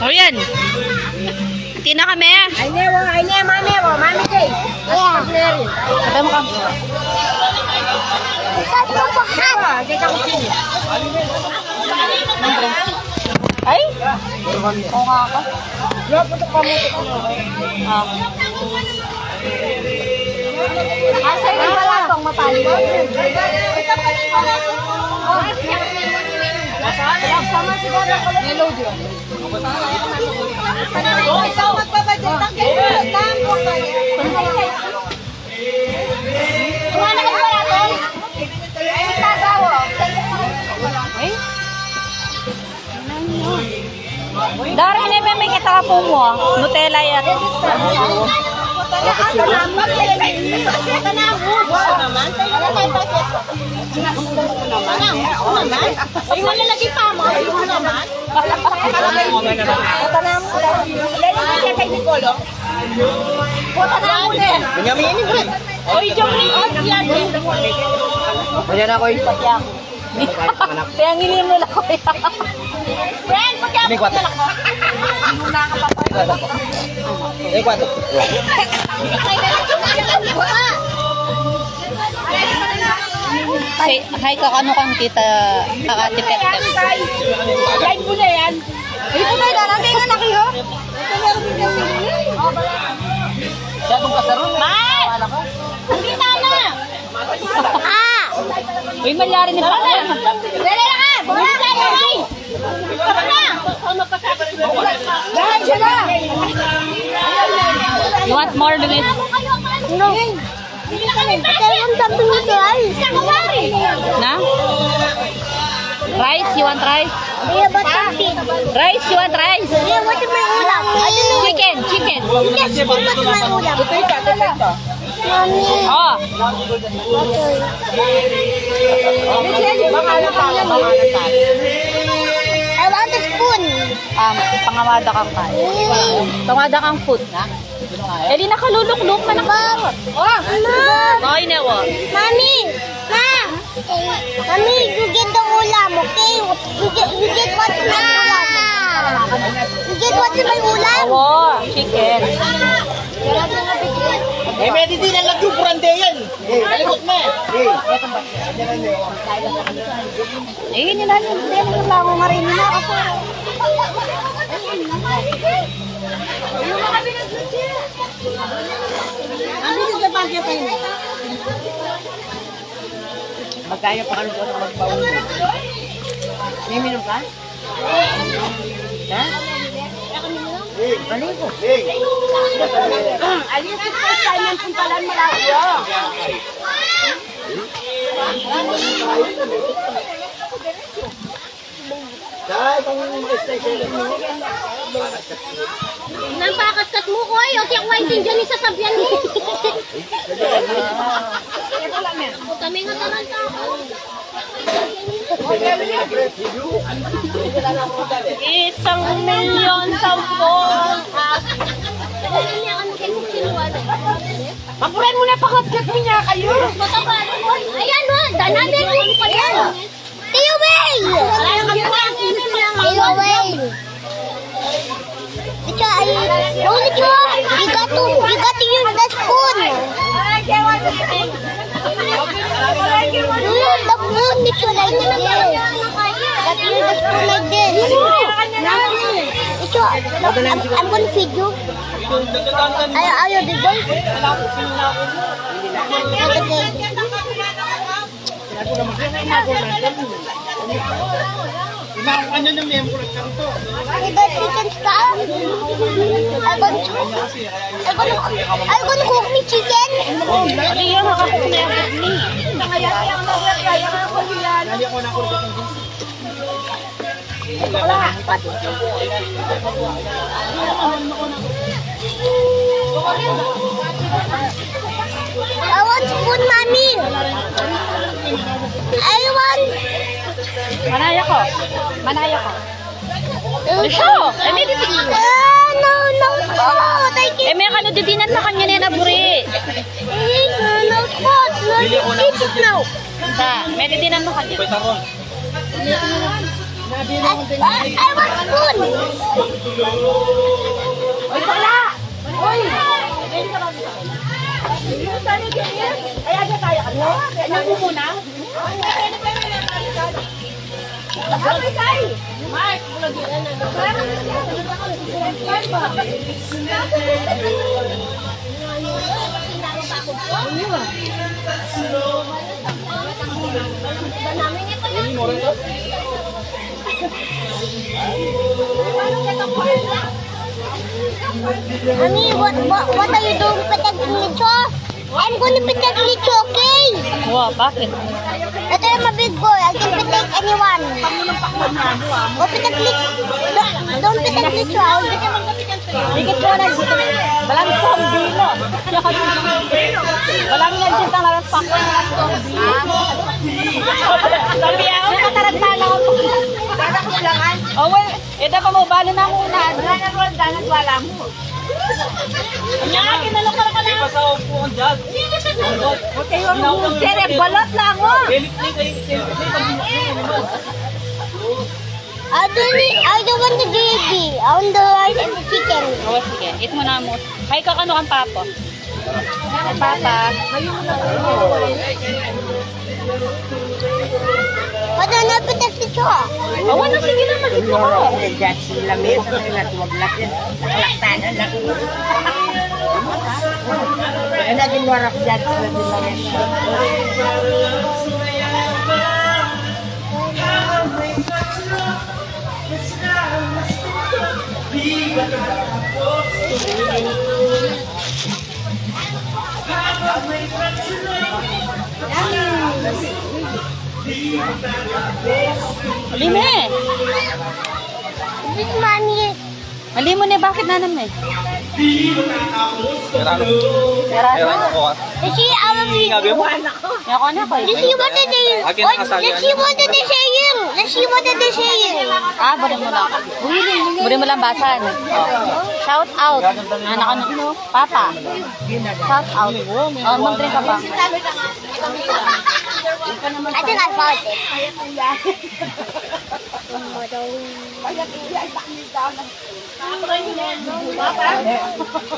O yan. Hindi na kami. Ay, mami kay. Sabi mo ka. Ay? Oo nga ako. Asa yung pala itong mapali? Sama siguro ako. Reload yun. Ikaw magpabadyan lang kayo. Tampo kayo. Kumana ka pala ito? Ay, tatawo. Ay? Dari na ba may kita ka po mo? Nutella yan. Kaya ngilin mo lang ko yan. Friend, pagkabot na lang ko. Hi ka, ano kang kita kakatipet-tep? Live mo na yan. Ay, po tayo na. Kaya nga nakiyo. May! Hindi na! Uy, malyari ni Papa. Dala na ka! Bumalik na mo, May! Tama na! Lahat siya na! You want more, Luis? No. Kailan sabi mo siya ay? Na? Rice? You want rice? Iya, ba't sabi? Rice? You want rice? Iya, ba't may ulam? Chicken, chicken. Yes, ba't may ulam? Mami. Oh. I want a spoon. Pangawada kang kain. Pangawada kang food, na? Eli, nakalulok-luk man ako. Oh, Mom. Ay, nawa. Mami. Ma. Mami, you get the ulam, okay? You get what's my ulam. You get what's my ulam. Oo, chicken. Eh, may di na lang yung kurante yan. Kalikot mo. Eh, nilalim. Nilalim lang ako nga rin na ako. Magkaya pa kalong ko na magpauwi. May minum ka? Ha? Ano ko? Alis ko sa Simon Puntalan Malayo. Dahil pang station mo. Nampakat mo ko ay, okay, waiting dyan sa sabyan mo. Kami nga tanan tao. Isang milyon sampung. Papuran mo na pakaplat mo niya kayo. Ayan o, danabin mo pa yan. Tiyo May! Tiyo May! Ito ay, you got to use the spoon. The spoon is like this. Got to use the spoon like this. Ito, I'm gonna feed you. Ayaw, dito. Ano na member ka to? The chicken stuff. I'm gonna cook me chicken. Ano yung makakuk na yung ni? Hindi ako nakurot ng gusto. I want spoon, mommy. I want. Manaya ko. Manaya ko. Ito! Eh, may titigil. No. Thank you. Eh, may kano didinan na kanya na naburi. No, spot. No, eat it now. Sa, may didinan mo kanya. I want spoon. Oy, bakla! Oy! Ay, agad tayo ka na. Anak mo muna. Ay, tayo! Mark, bulagyan na. Mommy, what are you doing protecting Licho? I'm going to protect Licho, okay? Wow, bakit? Ito yung my big boy. I can protect anyone. Oh, protect Licho. Don't protect Licho. Dikit mo na dito. Balang zombie mo. Balang yan dito ang laras pakwa ng zombie. Zombie ako? Nakatarantala ko. Danak mo langan? Oh, well, ito pa mo. Balo na muna. Danak wala mo. Kanya, kinalok ka na. Hindi pa sa upo ang jag. Okay, yung sere, balot lang mo. I don't want the gravy. I want the rice and the chicken. Oh, sige. Eat mo na mo. Hay ka kano kang papa. Ay, papa. Wala na protect Licho. Awan na, sige na. Mag-ito ka. Diyan sila mesa na natuwag natin. Nakalaktanan lang. Ay, naging warap dyan sila nila mesa. Halime. This mommy. Halimo na, bakit nanam na eh? Let's see our video. Ako na ko. Let's see what they're saying. Let's see what they're saying. Let's see what they're saying. Ah, bari mo lang. Bari mo lang basan. Oh. Shout out. Anak ano? Papa. Shout out. Oh, mag-drink ka ba? I think I found it.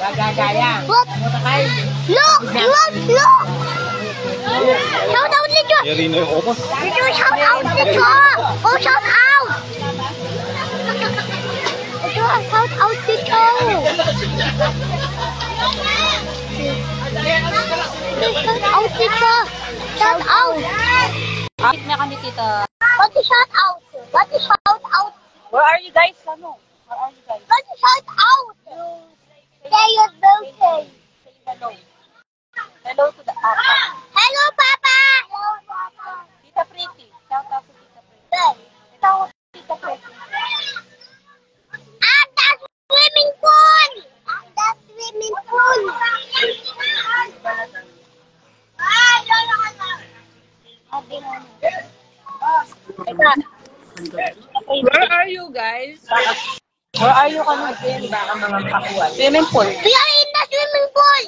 Gagaya. Look! Look! Shout out, Licho! Licho, shout out, Licho! Oh, shout out! Licho, shout out, Licho! Shout out, Licho! Shout out! Kapit na kami tita. What is shout out? What is shout out? Where are you guys? Ano? Where are you guys? What is shout out? Say your birthday. Hello. Hello to the Papa. Hello, Papa! Hello, Papa! Tita Pretty. Shout out to Tita Pretty. Hey. Shout out to Tita Pretty. At the swimming pool! At the swimming pool! Where are you guys? Where are you kami? Baka mga pakuan. Swimming pool. We are in the swimming pool!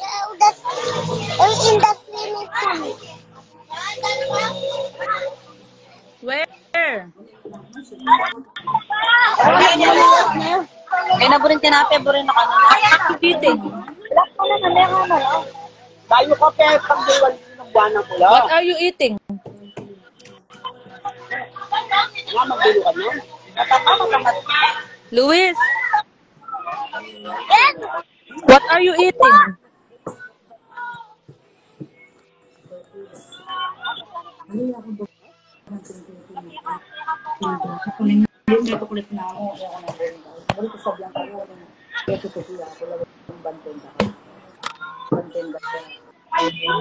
We're in the swimming pool. Where? Ay, naburin tinape, burin na kanina. Eating. Tayo ka pero pag diwal ng buwan ng pula. What are you eating? Nga, magbilo ka nun. Matamat. Luis, Yes! what are you eating?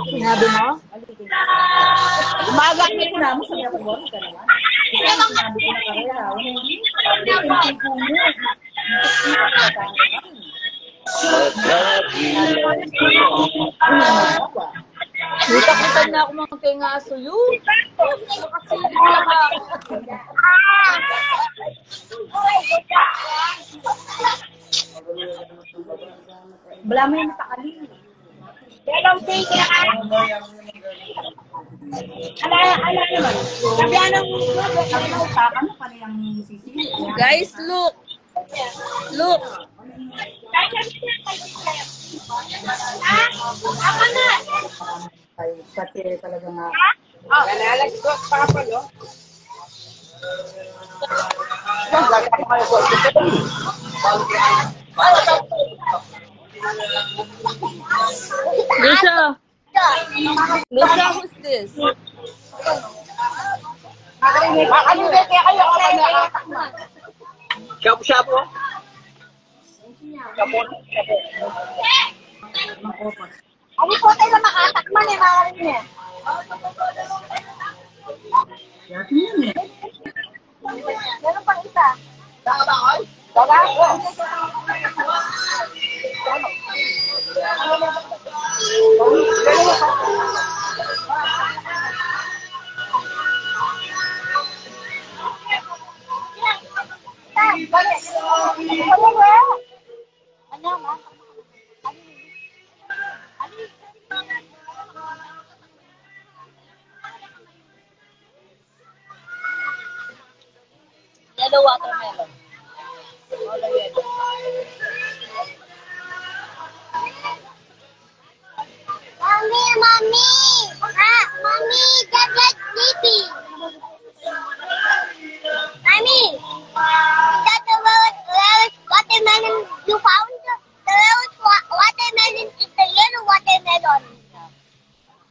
Sinabi mo? Umaga niya ko na. Butak-butak na ako mga kay nga suyo. Wala mo yung matakali. Hello, baby! Ala naman. Sabi anong usapan mo kanina? Guys, look. Look. Lucia. Lucia, who's this? Shabu-shabu. Ano po tayo na makatakman eh, mga rin eh. Meron pang isa. Bakal? Yellow watermelon. Mommy! Mommy, that was sleeping. Mommy, is that the rarest watermelon you found? The rarest watermelon is the yellow watermelon.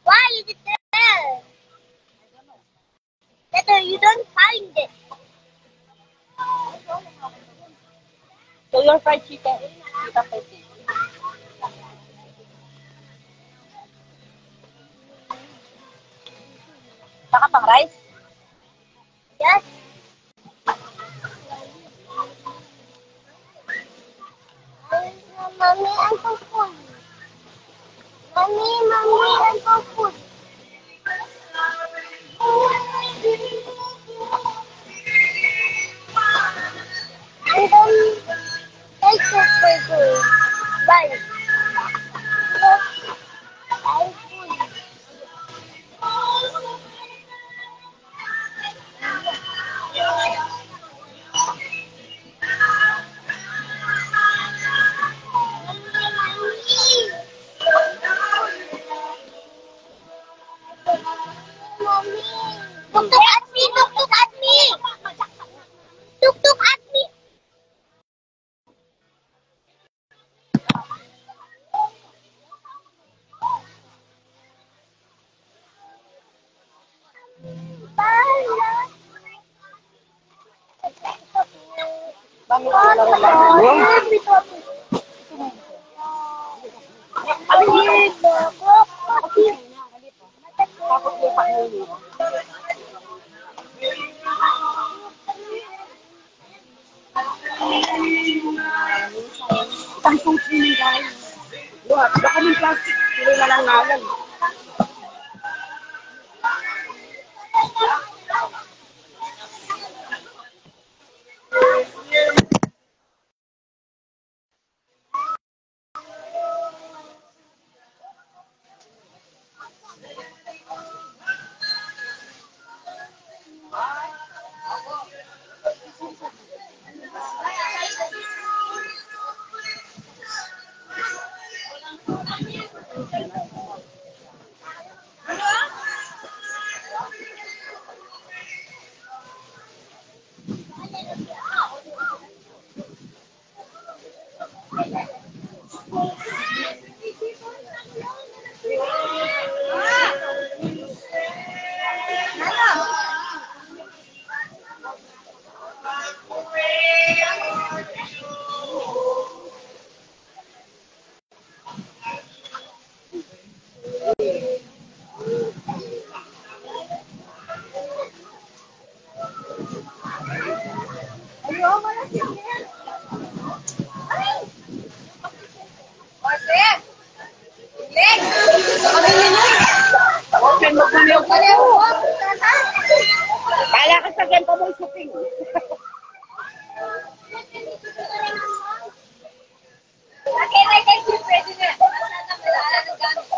Why is it there? That you don't find it. So your fried chicken. Kita fried chicken. Saka pang rice? Yes. Mommy, I'm so full. Mommy, I'm so full. And then, take this burger. Bye. I'm full. Tuk tuk at me, tuk tuk at me. Tuk tuk at me. Wah, baka kaming plastic. Hindi na lang ngalan. Kala ka sa ganito mo shopping. Okay, may thank you, President. Sana malala ng gamit.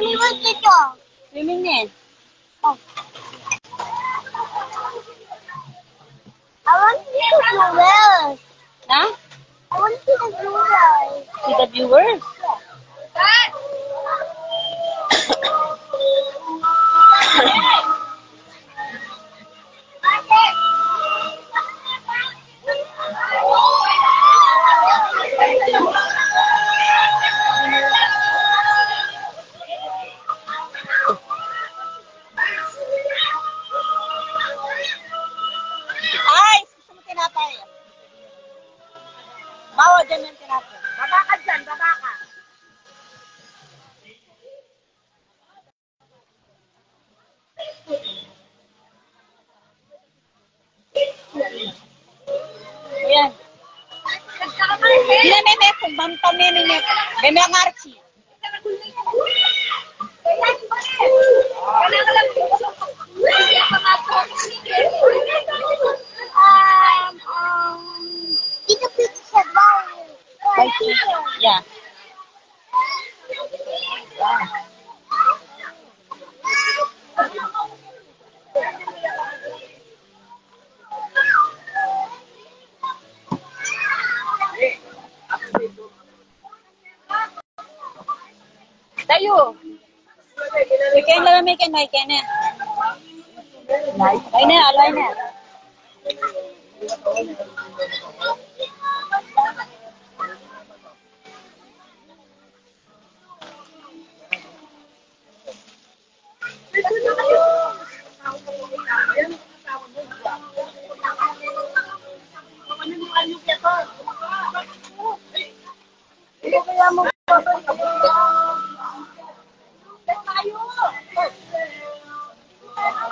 Mommy, what's it all? Swimming din. Oh. I want to see the viewers. Na? I want to see the viewers. See the viewers. Ay! Gusto mo tinapay? Bawa dyan yung tinapay. Baba ka dyan, baba ka. Ayan. Hindi na may mekong, mampam may mekong. May mga archi. It's a picture. Yeah. Tayo. Weekend lang may ken na. Ay na, alay na.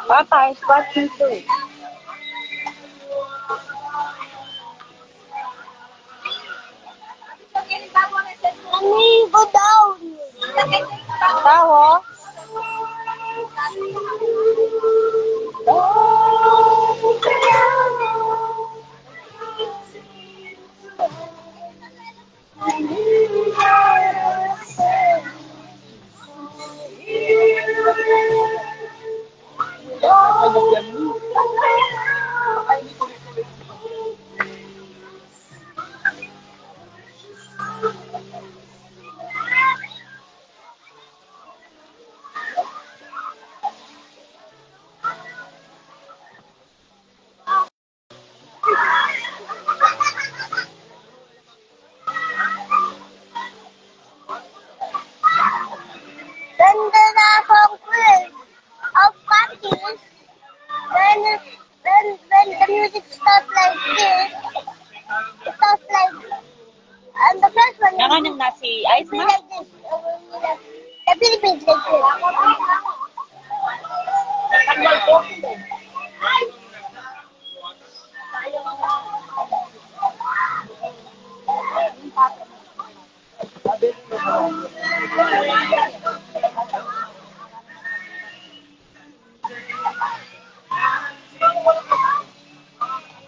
Papa is watching too. Mommy, go down. Tawo? Then the conclude of practice, when the music starts like this, it starts like, and the first one Naman yung nasi will ice be ma? like this. The Philippines like this.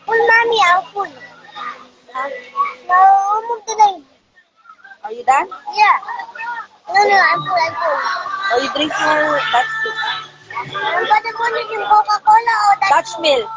Full, mommy, I'm full. No, move to the. Are you done? Yeah. No, I'm full, I'm full. Or you drink more Dutch milk? I'm gonna put it in Coca-Cola or that. Dutch milk.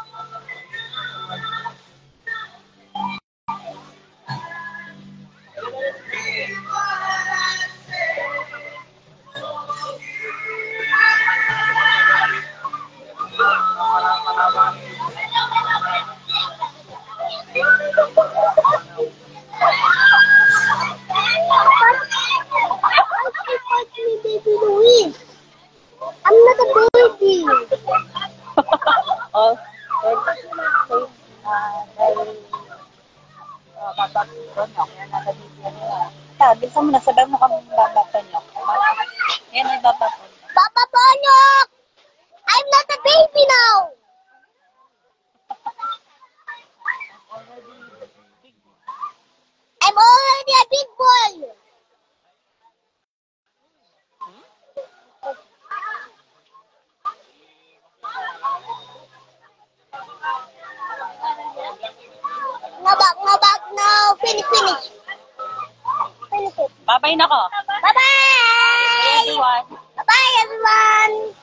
Fight me, baby Louise. I'm not a baby. Oh. Bilisan mo na, sabihan mo kami babata niyo. Yan ay babata. Papa Bonyok! I'm not a baby now. I'm already a big boy. Ngabak now. Finish. Finish it. Babay na ko. Bye-bye. Everyone. Bye, everyone.